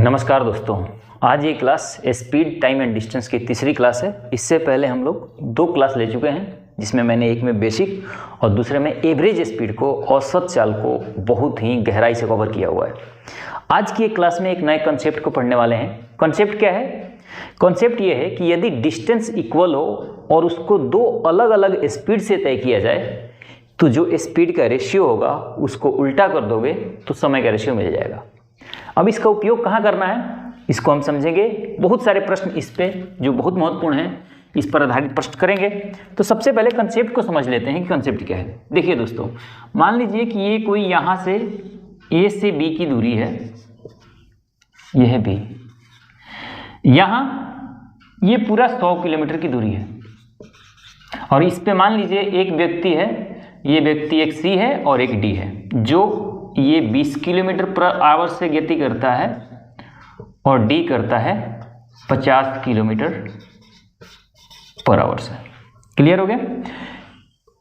नमस्कार दोस्तों, आज ये class speed time and distance की तीसरी क्लास है। इससे पहले हम लोग दो क्लास ले चुके हैं, जिसमें मैंने एक में बेसिक और दूसरे में एवरेज स्पीड को, औसत चाल को बहुत ही गहराई से कवर किया हुआ है। आज की एक क्लास में एक नए कॉन्सेप्ट को पढ़ने वाले हैं। कॉन्सेप्ट क्या है? कॉन्सेप्ट ये है कि यदि डिस्टेंस इक्वल हो और उसको दो अलग अलग स्पीड से तय किया जाए तो जो स्पीड का रेशियो होगा उसको उल्टा कर दोगे तो समय का रेशियो मिल जाएगा। अब इसका उपयोग कहाँ करना है इसको हम समझेंगे। बहुत सारे प्रश्न इस पे जो बहुत महत्वपूर्ण हैं इस पर आधारित प्रश्न करेंगे। तो सबसे पहले कंसेप्ट को समझ लेते हैं कि कंसेप्ट क्या है। देखिए दोस्तों, मान लीजिए कि ये कोई यहाँ से ए से बी की दूरी है, यह है बी, यहाँ ये पूरा 100 किलोमीटर की दूरी है और इस पे मान लीजिए एक व्यक्ति है, ये व्यक्ति एक सी है और एक डी है, जो ये 20 किलोमीटर पर आवर से गति करता है और डी करता है 50 किलोमीटर पर आवर से। क्लियर हो गया?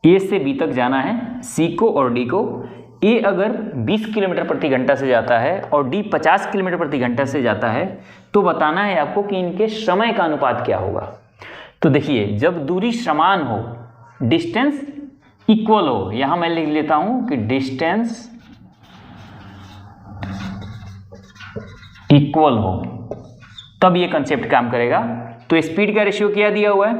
ए से बी तक जाना है सी को और डी को। ए अगर 20 किलोमीटर प्रति घंटा से जाता है और डी 50 किलोमीटर प्रति घंटा से जाता है तो बताना है आपको कि इनके समय का अनुपात क्या होगा। तो देखिए, जब दूरी समान हो, डिस्टेंस इक्वल हो, यहां मैं लिख लेता हूं कि डिस्टेंस इक्वल हो, तब ये कंसेप्ट काम करेगा। तो स्पीड का रेशियो क्या दिया हुआ है?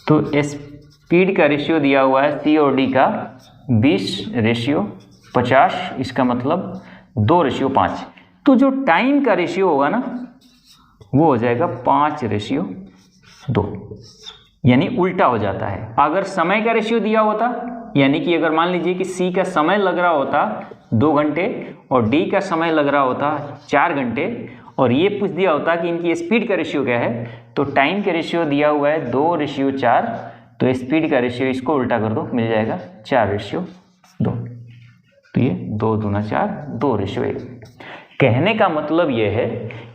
तो स्पीड का रेशियो दिया हुआ है सी और डी का 20:50, इसका मतलब 2:5। तो जो टाइम का रेशियो होगा ना वो हो जाएगा 5:2, यानी उल्टा हो जाता है। अगर समय का रेशियो दिया होता, यानी कि अगर मान लीजिए कि सी का समय लग रहा होता 2 घंटे और डी का समय लग रहा होता 4 घंटे और ये पूछ दिया होता कि इनकी स्पीड का रेशियो क्या है, तो टाइम का रेशियो दिया हुआ है 2:4, तो स्पीड का रेशियो इसको उल्टा कर दो, मिल जाएगा 4:2। तो ये 2 दूना 4, 2:1। कहने का मतलब ये है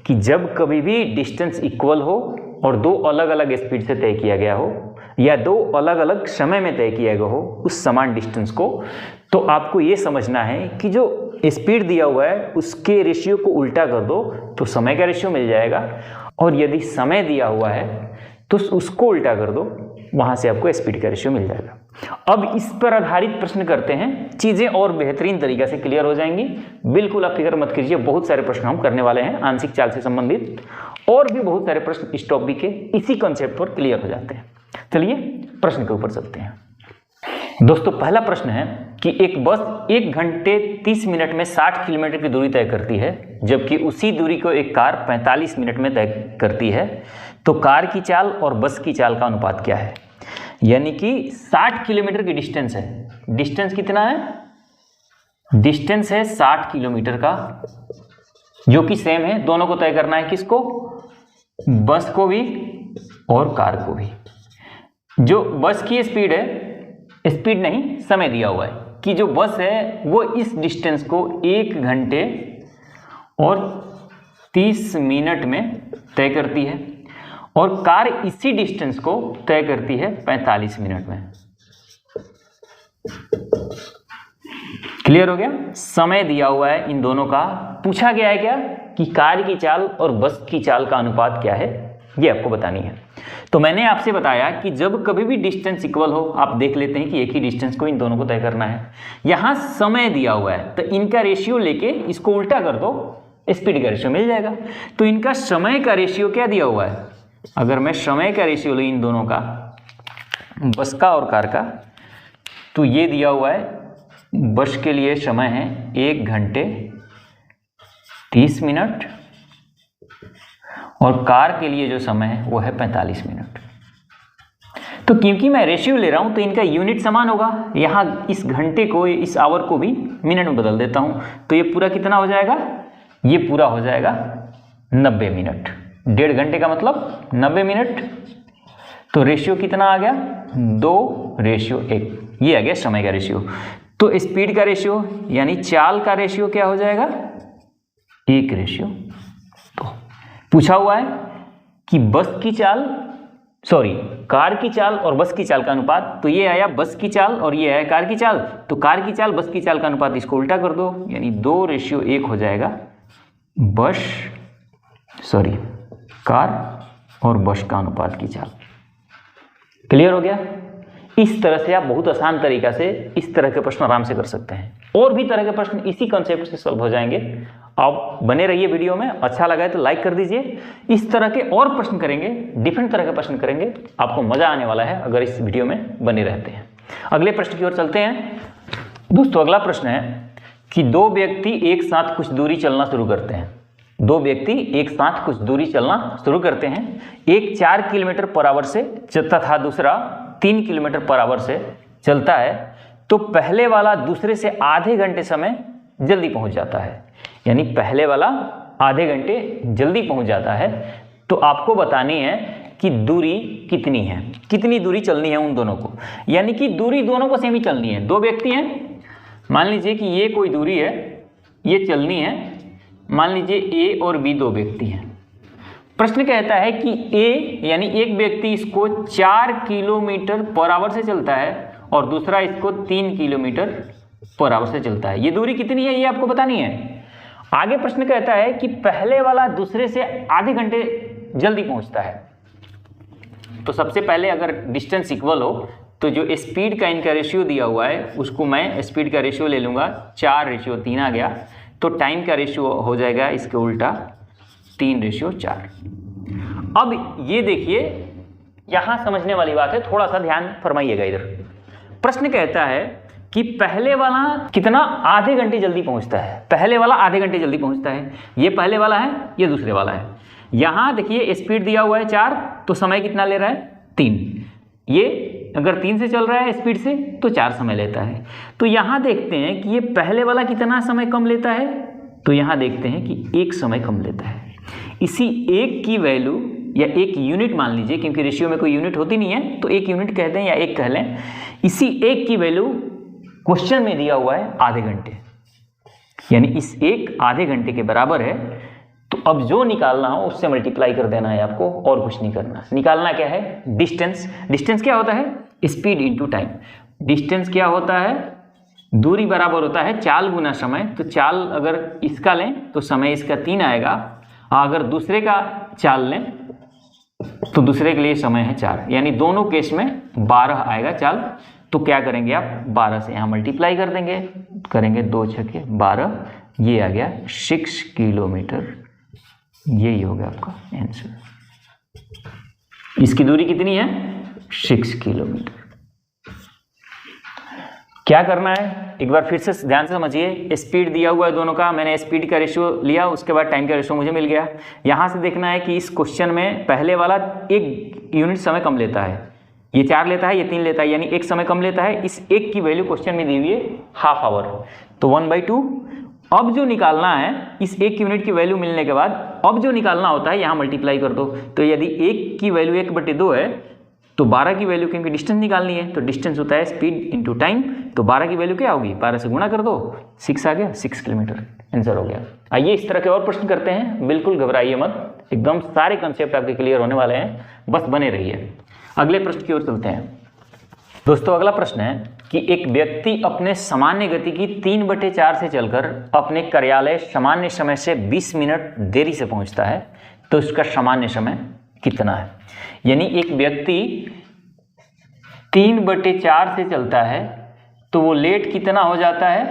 कि जब कभी भी डिस्टेंस इक्वल हो और दो अलग अलग स्पीड से तय किया गया हो या दो अलग अलग समय में तय किया गया हो उस समान डिस्टेंस को, तो आपको ये समझना है कि जो स्पीड दिया हुआ है उसके रेशियो को उल्टा कर दो तो समय का रेशियो मिल जाएगा, और यदि समय दिया हुआ है तो उसको उल्टा कर दो, वहां से आपको स्पीड का रेशियो मिल जाएगा। अब इस पर आधारित प्रश्न करते हैं, चीजें और बेहतरीन तरीके से क्लियर हो जाएंगी। बिल्कुल आप फिक्र मत कीजिए, बहुत सारे प्रश्न हम करने वाले हैं आंशिक चाल से संबंधित, और भी बहुत सारे प्रश्न इस टॉपिक के इसी कॉन्सेप्ट पर क्लियर हो जाते हैं। चलिए प्रश्न के ऊपर चलते हैं। दोस्तों, पहला प्रश्न है कि एक बस 1 घंटे 30 मिनट में 60 किलोमीटर की दूरी तय करती है, जबकि उसी दूरी को एक कार 45 मिनट में तय करती है, तो कार की चाल और बस की चाल का अनुपात क्या है? यानी कि 60 किलोमीटर की डिस्टेंस है। डिस्टेंस कितना है? डिस्टेंस है 60 किलोमीटर का, जो कि सेम है, दोनों को तय करना है। किसको? बस को भी और कार को भी। जो बस की स्पीड है, स्पीड नहीं समय दिया हुआ है कि जो बस है वो इस डिस्टेंस को 1 घंटे और 30 मिनट में तय करती है और कार इसी डिस्टेंस को तय करती है 45 मिनट में। क्लियर हो गया? समय दिया हुआ है इन दोनों का। पूछा गया है क्या कि कार की चाल और बस की चाल का अनुपात क्या है, ये आपको बतानी है। तो मैंने आपसे बताया कि जब कभी भी डिस्टेंस इक्वल हो, आप देख लेते हैं कि एक ही डिस्टेंस को इन दोनों को तय करना है। यहां समय दिया हुआ है तो इनका रेशियो लेके इसको उल्टा कर दो, स्पीड का रेशियो मिल जाएगा। तो इनका समय का रेशियो क्या दिया हुआ है? अगर मैं समय का रेशियो लूँ इन दोनों का, बस का और कार का, तो ये दिया हुआ है, बस के लिए समय है 1 घंटे 30 मिनट और कार के लिए जो समय है वो है 45 मिनट। तो क्योंकि मैं रेशियो ले रहा हूं तो इनका यूनिट समान होगा। यहां इस घंटे को, इस आवर को भी मिनट में बदल देता हूं, तो ये पूरा कितना हो जाएगा? ये पूरा हो जाएगा 90 मिनट। 1.5 घंटे का मतलब 90 मिनट। तो रेशियो कितना आ गया? 2:1। ये आ गया समय का रेशियो। तो स्पीड का रेशियो यानी चाल का रेशियो क्या हो जाएगा? 1:2। पूछा हुआ है कि कार की चाल और बस की चाल का अनुपात, तो ये आया बस की चाल और ये आया कार की चाल, तो कार की चाल बस की चाल का अनुपात इसको उल्टा कर दो, यानी 2:1 हो जाएगा कार और बस का अनुपात की चाल। क्लियर हो गया? इस तरह से आप बहुत आसान तरीका से इस तरह के प्रश्न आराम से कर सकते हैं। और भी तरह के प्रश्न इसी कॉन्सेप्ट से सॉल्व हो जाएंगे। आप बने रहिए वीडियो में, अच्छा लगा है तो लाइक कर दीजिए। इस तरह के और प्रश्न करेंगे, डिफरेंट तरह के प्रश्न करेंगे, आपको मजा आने वाला है अगर इस वीडियो में बने रहते हैं। अगले प्रश्न की ओर चलते हैं। दोस्तों अगला प्रश्न है कि दो व्यक्ति एक साथ कुछ दूरी चलना शुरू करते हैं। दो व्यक्ति एक साथ कुछ दूरी चलना शुरू करते हैं। एक 4 किलोमीटर पर आवर से तथा दूसरा 3 किलोमीटर पर आवर से चलता है, तो पहले वाला दूसरे से आधे घंटे समय जल्दी पहुंच जाता है। यानी पहले वाला आधे घंटे जल्दी पहुंच जाता है। तो आपको बतानी है कि दूरी कितनी है, कितनी दूरी चलनी है उन दोनों को। यानी कि दूरी दोनों को सेम ही चलनी है। दो व्यक्ति हैं, मान लीजिए कि ये कोई दूरी है, ये चलनी है। मान लीजिए ए और बी दो व्यक्ति हैं। प्रश्न कहता है कि ए यानी एक व्यक्ति इसको 4 किलोमीटर पर आवर से चलता है और दूसरा इसको 3 किलोमीटर पर आवर से चलता है। ये दूरी कितनी है ये आपको बतानी है। आगे प्रश्न कहता है कि पहले वाला दूसरे से आधे घंटे जल्दी पहुंचता है। तो सबसे पहले अगर डिस्टेंस इक्वल हो तो जो स्पीड का इनका रेशियो दिया हुआ है उसको मैं स्पीड का रेशियो ले लूँगा, 4:3 आ गया। तो टाइम का रेशियो हो जाएगा इसके उल्टा 3:4। अब ये देखिए यहाँ समझने वाली बात है, थोड़ा सा ध्यान फरमाइएगा इधर। प्रश्न कहता है कि पहले वाला कितना आधे घंटे जल्दी पहुँचता है। पहले वाला आधे घंटे जल्दी पहुँचता है। ये पहले वाला है, ये दूसरे वाला है। यहाँ देखिए स्पीड दिया हुआ है 4, तो समय कितना ले रहा है 3। ये अगर 3 से चल रहा है स्पीड से तो 4 समय लेता है। तो यहाँ देखते हैं कि ये पहले वाला कितना समय कम लेता है। तो यहाँ देखते हैं कि 1 समय कम लेता है। इसी 1 की वैल्यू या 1 यूनिट मान लीजिए, क्योंकि रेशियो में कोई यूनिट होती नहीं है तो 1 यूनिट कह दें या 1 कह लें। इसी 1 की वैल्यू क्वेश्चन में दिया हुआ है आधे घंटे, यानी इस 1 आधे घंटे के बराबर है। तो अब जो निकालना हो उससे मल्टीप्लाई कर देना है आपको, और कुछ नहीं करना। निकालना क्या है? डिस्टेंस। डिस्टेंस क्या होता है? Speed into time. डिस्टेंस क्या होता है? दूरी बराबर होता है चाल गुना समय। तो चाल अगर इसका लें तो समय इसका 3 आएगा, अगर दूसरे का चाल लें तो दूसरे के लिए समय है 4, यानी दोनों केस में 12 आएगा चाल। तो क्या करेंगे आप? 12 से यहाँ मल्टीप्लाई कर देंगे, करेंगे 2 छक्के 12, ये आ गया 6 किलोमीटर। यही होगा आपका आंसर। इसकी दूरी कितनी है? 6 किलोमीटर। क्या करना है एक बार फिर से ध्यान से समझिए। स्पीड दिया हुआ है दोनों का, मैंने स्पीड का रेशियो लिया, उसके बाद टाइम का रेशियो मुझे मिल गया। यहाँ से देखना है कि इस क्वेश्चन में पहले वाला 1 यूनिट समय कम लेता है, ये 4 लेता है, ये 3 लेता है, यानी 1 समय कम लेता है। इस 1 की वैल्यू क्वेश्चन में दी हुई है ½ आवर, तो 1/2। अब जो निकालना है इस 1 यूनिट की वैल्यू मिलने के बाद अब जो निकालना होता है यहाँ मल्टीप्लाई कर दो। तो यदि 1 की वैल्यू 1/2 है तो 12 की वैल्यू, क्योंकि डिस्टेंस निकालनी है तो डिस्टेंस होता है स्पीड इंटू टाइम। तो 12 की वैल्यू क्या होगी? 12 से गुणा कर दो, 6 आ गया, 6 किलोमीटर आंसर हो गया। आइए इस तरह के और प्रश्न करते हैं। बिल्कुल घबराइए मत, एकदम सारे कंसेप्ट आपके क्लियर होने वाले हैं, बस बने रहिए। अगले प्रश्न की ओर चलते हैं। दोस्तों अगला प्रश्न है कि एक व्यक्ति अपने सामान्य गति की 3/4 से चलकर अपने कार्यालय सामान्य समय से 20 मिनट देरी से पहुंचता है, तो उसका सामान्य समय कितना है? यानी एक व्यक्ति 3/4 से चलता है तो वो लेट कितना हो जाता है?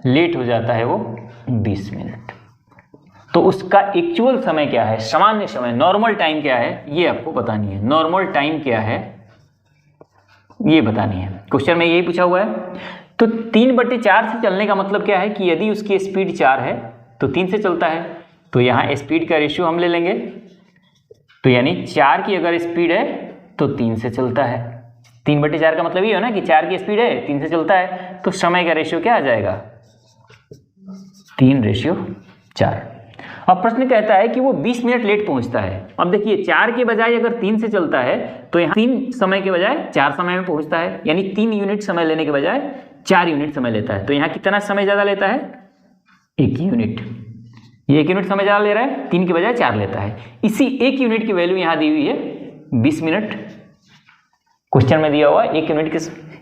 लेट हो जाता है वो 20 मिनट। तो उसका एक्चुअल समय क्या है? सामान्य समय, नॉर्मल टाइम क्या है ये आपको बतानी है। नॉर्मल टाइम क्या है ये बतानी है। क्वेश्चन में यही पूछा हुआ है। तो 3/4 से चलने का मतलब क्या है कि यदि उसकी स्पीड 4 है तो 3 से चलता है, तो यहाँ स्पीड का रेशियो हम ले लेंगे। तो यानी 4 की अगर स्पीड है तो 3 से चलता है। 3/4 का मतलब ये है ना कि 4 की स्पीड है, 3 से चलता है, तो समय का रेशियो क्या आ जाएगा? 3:4। अब प्रश्न कहता है कि वो 20 मिनट लेट पहुंचता है। अब देखिए 4 के बजाय अगर 3 से चलता है तो यहाँ 3 समय के बजाय 4 समय में पहुंचता है, यानी 3 यूनिट समय लेने के बजाय 4 यूनिट समय लेता है। तो यहाँ कितना समय ज़्यादा लेता है? 1 यूनिट। ये 1 यूनिट समय ज़्यादा ले रहा है, 3 के बजाय 4 लेता है। इसी 1 यूनिट की वैल्यू यहाँ दी हुई है 20 मिनट। क्वेश्चन में दिया हुआ है 1 यूनिट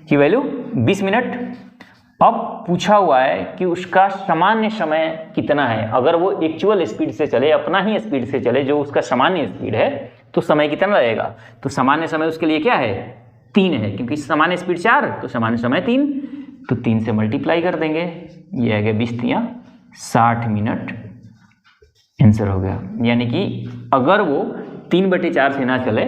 की वैल्यू 20 मिनट। अब पूछा हुआ है कि उसका सामान्य समय कितना है। अगर वो एक्चुअल स्पीड से चले, अपना ही स्पीड से चले जो उसका सामान्य स्पीड है, तो समय कितना लगेगा। तो सामान्य समय उसके लिए क्या है, 3 है, क्योंकि सामान्य स्पीड 4 तो सामान्य समय 3, तो 3 से मल्टीप्लाई कर देंगे, ये आ गया 20×3 60 मिनट, आंसर हो गया। यानी कि अगर वो 3/4 से ना चले,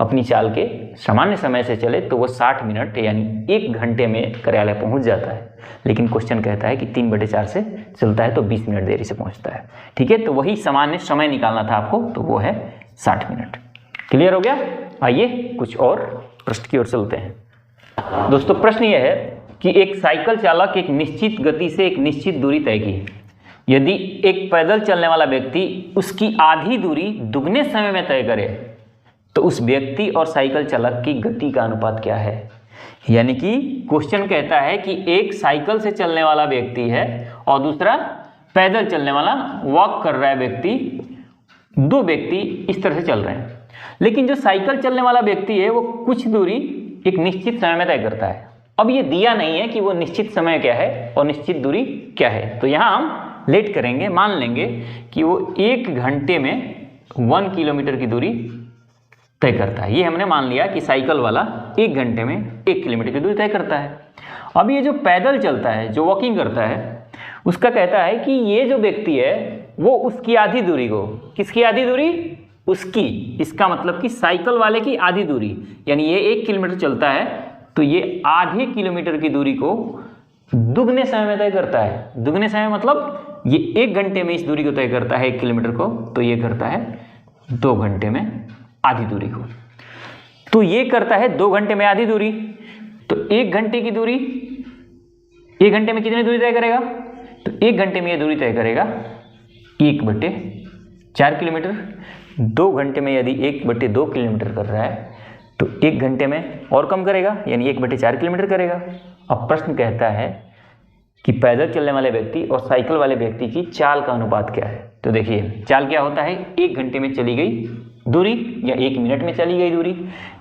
अपनी चाल के सामान्य समय से चले, तो वो 60 मिनट यानी 1 घंटे में कार्यालय पहुंच जाता है। लेकिन क्वेश्चन कहता है कि 3/4 से चलता है तो 20 मिनट देरी से पहुंचता है। ठीक है, तो वही सामान्य समय निकालना था आपको, तो वो है 60 मिनट। क्लियर हो गया। आइए कुछ और प्रश्न की ओर चलते हैं। दोस्तों प्रश्न यह है कि एक साइकिल चालक एक निश्चित गति से एक निश्चित दूरी तय की। यदि एक पैदल चलने वाला व्यक्ति उसकी आधी दूरी दुगने समय में तय करे, तो उस व्यक्ति और साइकिल चालक की गति का अनुपात क्या है। यानी कि क्वेश्चन कहता है कि एक साइकिल से चलने वाला व्यक्ति है और दूसरा पैदल चलने वाला, वॉक कर रहा है व्यक्ति, 2 व्यक्ति इस तरह से चल रहे हैं। लेकिन जो साइकिल चलने वाला व्यक्ति है वो कुछ दूरी एक निश्चित समय में तय करता है। अब ये दिया नहीं है कि वो निश्चित समय क्या है और निश्चित दूरी क्या है, तो यहाँ हम लेट करेंगे, मान लेंगे कि वो 1 घंटे में 1 किलोमीटर की दूरी तय करता है। ये हमने मान लिया कि साइकिल वाला 1 घंटे में 1 किलोमीटर की दूरी तय करता है। अब ये जो पैदल चलता है, जो वॉकिंग करता है, उसका कहता है कि ये जो व्यक्ति है वो उसकी आधी दूरी को, किसकी आधी दूरी, उसकी, इसका मतलब कि साइकिल वाले की आधी दूरी, यानी ये 1 किलोमीटर चलता है तो ये आधे किलोमीटर की दूरी को दुगने समय में तय करता है। दुगने समय मतलब ये 1 घंटे में इस दूरी को तय करता है 1 किलोमीटर को, तो ये करता है 2 घंटे में आधी दूरी को। तो ये करता है 2 घंटे में आधी दूरी, तो 1 घंटे की दूरी, 1 घंटे में कितनी दूरी तय करेगा, तो 1 घंटे में ये दूरी तय करेगा 1/4 किलोमीटर। 2 घंटे में यदि 1/2 किलोमीटर कर रहा है तो 1 घंटे में और कम करेगा, यानी 1/4 किलोमीटर करेगा। अब प्रश्न कहता है कि पैदल चलने वाले व्यक्ति और साइकिल वाले व्यक्ति की चाल का अनुपात क्या है। तो देखिए चाल क्या होता है, 1 घंटे में चली गई दूरी या 1 मिनट में चली गई दूरी,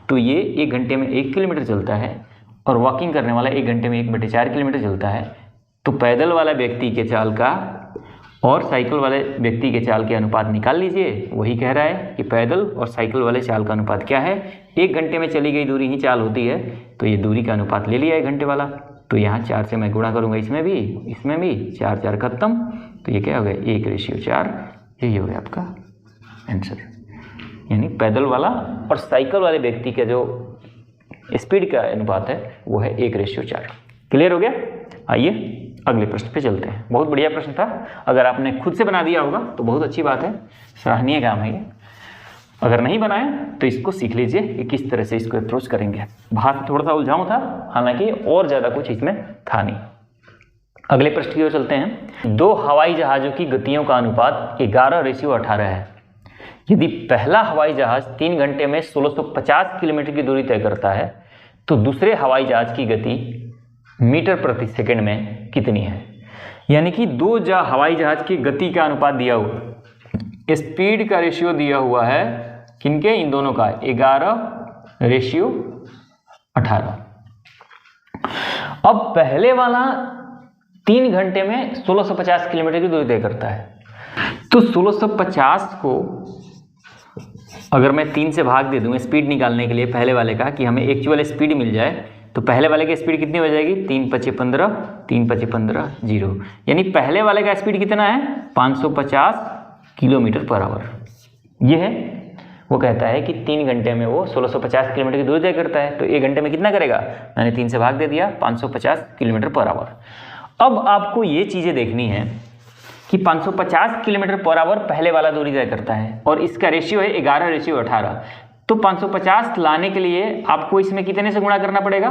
तो ये 1 घंटे में 1 किलोमीटर चलता है और वॉकिंग करने वाला 1 घंटे में 1/4 किलोमीटर चलता है। तो पैदल वाला व्यक्ति के चाल का और साइकिल वाले व्यक्ति के चाल के अनुपात निकाल लीजिए। वही कह रहा है कि पैदल और साइकिल वाले चाल का अनुपात क्या है, 1 घंटे में चली गई दूरी ही चाल होती है, तो ये दूरी का अनुपात ले लिया 1 घंटे वाला। तो यहाँ 4 से मैं गुणा करूँगा, इसमें भी 4 4 खत्म, तो ये क्या हो गया 1/4, यही हो गया आपका आंसर। यानी पैदल वाला और साइकिल वाले व्यक्ति का जो स्पीड का अनुपात है वो है 1/4। क्लियर हो गया। आइए अगले प्रश्न पे चलते हैं। बहुत बढ़िया प्रश्न था, अगर आपने खुद से बना दिया होगा तो बहुत अच्छी बात है, सराहनीय काम है ये। अगर नहीं बनाया तो इसको सीख लीजिए कि किस तरह से इसको अप्रोच करेंगे। बाहर से थोड़ा सा उलझाऊं था, हालांकि और ज़्यादा कुछ इसमें था नहीं। अगले प्रश्न की ओर चलते हैं। 2 हवाई जहाज़ों की गतियों का अनुपात 11/18 है। यदि पहला हवाई जहाज़ 3 घंटे में 1650 किलोमीटर की दूरी तय करता है, तो दूसरे हवाई जहाज़ की गति मीटर प्रति सेकंड में कितनी है। यानी कि 2 हवाई जहाज की गति का अनुपात दिया हुआ, स्पीड का रेशियो दिया हुआ है, किनके, इन दोनों का 11/18। अब पहले वाला 3 घंटे में 1650 किलोमीटर की दूरी तय करता है, तो 1650 को अगर मैं 3 से भाग दे दूं स्पीड निकालने के लिए पहले वाले का, कि हमें एक्चुअल स्पीड मिल जाए, तो पहले वाले की स्पीड कितनी हो जाएगी, 3 × 5 = 15, 3 × 5 = 15, 0। यानी पहले वाले का स्पीड कितना है, 550 km/h। ये है, वो कहता है कि 3 घंटे में वो 1650 किलोमीटर की दूरी तय करता है, तो 1 घंटे में कितना करेगा, मैंने 3 से भाग दे दिया, 550 km/h। अब आपको ये चीज़ें देखनी है कि 550 km/h पहले वाला दूरी तय करता है और इसका रेशियो है 11/18। तो 550 लाने के लिए आपको इसमें कितने से गुणा करना पड़ेगा,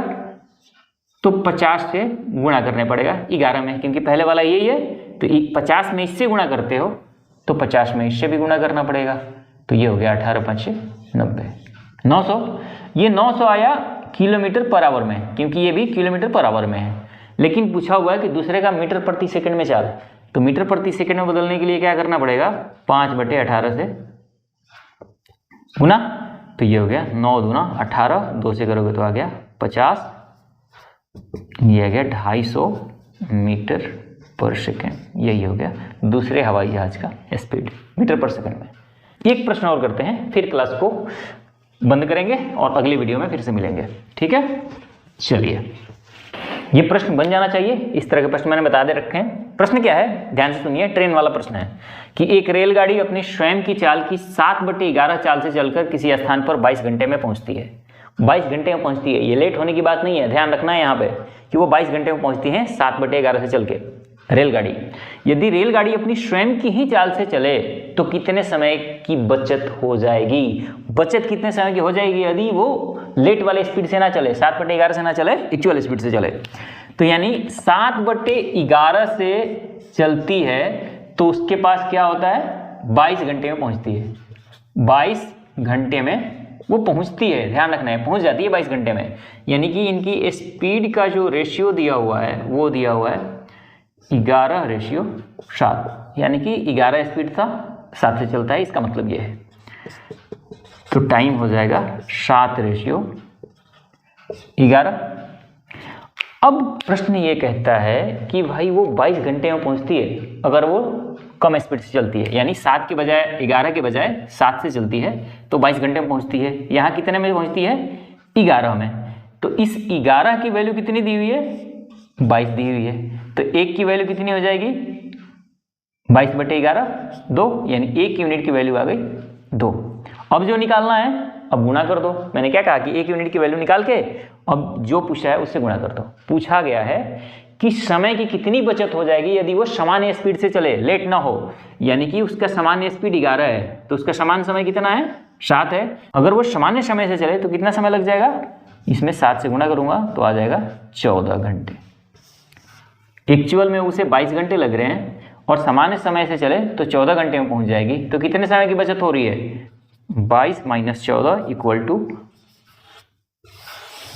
तो 50 से गुणा करने पड़ेगा 11 में, क्योंकि पहले वाला यही है। तो 50 में इससे गुणा करते हो तो 50 में इससे भी गुणा करना पड़ेगा, तो ये हो गया 18 × 5 = 90, 900। ये 900 आया km/h में, क्योंकि ये भी km/h में है। लेकिन पूछा हुआ है कि दूसरे का मीटर प्रति सेकंड में चाल, तो मीटर प्रति सेकंड में बदलने के लिए क्या करना पड़ेगा, 5/18 से गुना, तो ये हो गया 9 दूना 18, 2 से करोगे तो आ गया 50, ये आ गया 250 मीटर पर सेकेंड, यही हो गया दूसरे हवाई जहाज का स्पीड मीटर पर सेकेंड में। एक प्रश्न और करते हैं, फिर क्लास को बंद करेंगे और अगली वीडियो में फिर से मिलेंगे, ठीक है। चलिए, ये प्रश्न बन जाना चाहिए, इस तरह के प्रश्न मैंने बता दे रखे हैं। प्रश्न क्या है, ध्यान से सुनिए, ट्रेन वाला प्रश्न है कि एक रेलगाड़ी अपनी स्वयं की चाल की 7/11 चाल से चलकर किसी स्थान पर 22 घंटे में पहुंचती है। 22 घंटे में पहुंचती है, ये लेट होने की बात नहीं है, ध्यान रखना है यहाँ पे कि वो 22 घंटे में पहुंचती है 7/11 से चल के रेलगाड़ी। यदि रेलगाड़ी अपनी स्वयं की ही चाल से चले तो कितने समय की बचत हो जाएगी? बचत कितने समय की हो जाएगी यदि वो लेट वाले स्पीड से ना चले, 7/11 से ना चले, एक्चुअल स्पीड से चले। तो यानी 7/11 से चलती है तो उसके पास क्या होता है, 22 घंटे में पहुंचती है। 22 घंटे में वो पहुंचती है, ध्यान रखना है, पहुंच जाती है 22 घंटे में। यानी कि इनकी स्पीड का जो रेशियो दिया हुआ है वो दिया हुआ है 11:7, यानी कि 11 स्पीड था, 7 से चलता है, इसका मतलब ये है। तो टाइम हो जाएगा 7:11। अब प्रश्न ये कहता है कि भाई वो 22 घंटे में पहुंचती है अगर वो कम स्पीड से चलती है, यानी 7 के बजाय 11 के बजाय 7 से चलती है तो 22 घंटे में पहुंचती है। यहाँ कितने में पहुंचती है, 11 में। तो इस 11 की वैल्यू कितनी दी हुई है, 22 दी हुई है। तो 1 की वैल्यू कितनी हो जाएगी, 22/11 2, यानी 1 यूनिट की वैल्यू आ गई 2। अब जो निकालना है, अब गुणा कर दो। मैंने क्या कहा कि 1 यूनिट की वैल्यू निकाल के अब जो पूछा है उससे गुणा कर दो। पूछा गया है कि समय की कितनी बचत हो जाएगी यदि वो सामान्य स्पीड से चले, लेट ना हो, यानी कि उसका सामान्य स्पीड 11 है तो उसका सामान्य समय कितना है, 7 है। अगर वो सामान्य समय से चले तो कितना समय लग जाएगा, इसमें 7 से गुणा करूंगा तो आ जाएगा 14 घंटे। एक्चुअल में उसे 22 घंटे लग रहे हैं और सामान्य समय से चले तो 14 घंटे में पहुंच जाएगी। तो कितने समय की बचत हो रही है, 22 - 14 =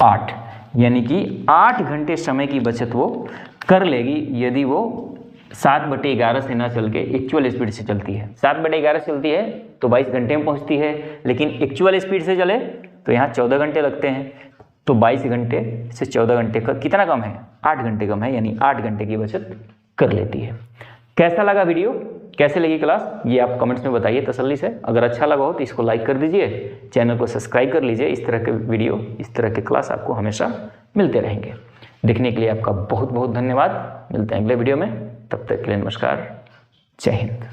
8, यानी कि 8 घंटे समय की बचत वो कर लेगी यदि वो 7/11 से ना चल के एक्चुअल स्पीड से चलती है। 7/11 से चलती है तो 22 घंटे में पहुंचती है, लेकिन एक्चुअल स्पीड से चले तो यहाँ 14 घंटे लगते हैं। तो 22 घंटे से 14 घंटे का कितना कम है, 8 घंटे कम है, यानी 8 घंटे की बचत कर लेती है। कैसा लगा वीडियो, कैसे लगी क्लास, ये आप कमेंट्स में बताइए तसल्ली से। अगर अच्छा लगा हो तो इसको लाइक कर दीजिए, चैनल को सब्सक्राइब कर लीजिए। इस तरह के वीडियो, इस तरह के क्लास आपको हमेशा मिलते रहेंगे। देखने के लिए आपका बहुत बहुत धन्यवाद। मिलते हैं अगले वीडियो में, तब तक के लिए नमस्कार, जय हिंद।